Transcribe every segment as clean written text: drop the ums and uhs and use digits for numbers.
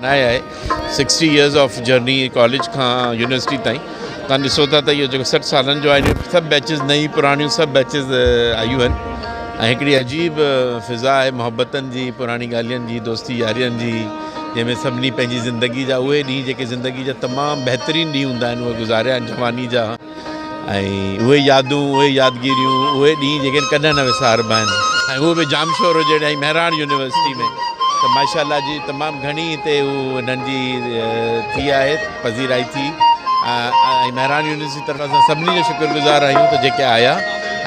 नया है 60 years of journey college खां यूनिवर्सिटी ताईं तव्हां ॾिसो था त इहो जेको 60 सालनि जो आहे सभु बैचिस नई पुराणियूं सभु बैचिस आयूं आहिनि ऐं हिकिड़ी अजीब फ़िज़ा आहे मुहबतनि जी पुराणी ॻाल्हियुनि जी दोस्ती यारियुनि जी जंहिंमें सभिनी पंहिंजी ज़िंदगी जा उहे ॾींहं जेके ज़िंदगी जा तमामु बहितरीनु ॾींहं हूंदा आहिनि उहे गुज़ारिया आहिनि जवानी जा ऐं उहे यादूं उहे यादगिरियूं उहे ॾींहं जेके कॾहिं न विसारबा आहिनि ऐं उहो बि जाम शोर जहिड़े महिराण यूनिवर्सिटी में त माशाल्लाह जी तमामु घणी हिते हिननि जी थी आहे पज़ीराई थी ऐं महिराण यूनिवर्सिटी तरफ़ असां सभिनी जो शुक्रगुज़ार आहियूं त जेके आया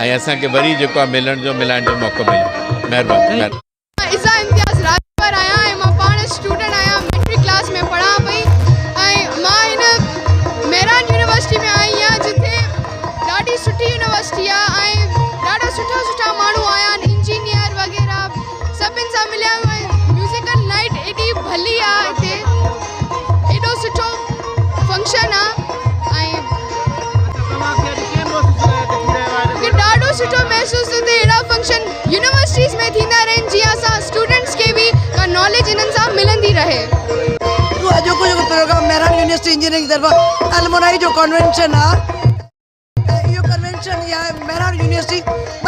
ऐं असांखे वरी जेको आहे मिलण जो मिलाइण जो मौक़ो मिलियो महिरबानी। स्टूडेंट आया मिलिट्री क्लास में पढ़ा पई मां इन महिराण यूनिवर्सिटी में आई आहियां जिथे ॾाढी सुठी यूनिवर्सिटी आहे ऐं ॾाढा सुठा माण्हू आया आहिनि इंजीनियर वग़ैरह सभिनि सां मिलिया म्यूज़िकल नाइट एॾी भली आहे हिते एॾो सुठो फंक्शन आहे ऐं मूंखे ॾाढो सुठो महसूसु थो थिए अहिड़ा फंक्शन यूनिवर्सिटीज़ में थींदा रहनि जीअं असां स्टूडेंट्स खे बि नॉलेज इन्हनि सां मिलंदी रहे। जो प्रोग्राम महिराण यूनिवर्सिटी इंजीनियरिंग तरफ़ अलमुनाई जो कन्वेंशन आहे इहो कन्वेंशन या महिराण यूनिवर्सिटी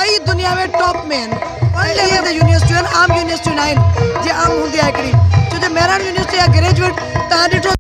ॿई दुनिया में टॉप में आहिनि इहे यूनिवर्सिटियूं आहिनि आम यूनिवर्सिटियूं न आहिनि जीअं आम हूंदी आहे हिकिड़ी छो जो महिराण यूनिवर्सिटी जा ग्रेजुएट तव्हां ॾिठो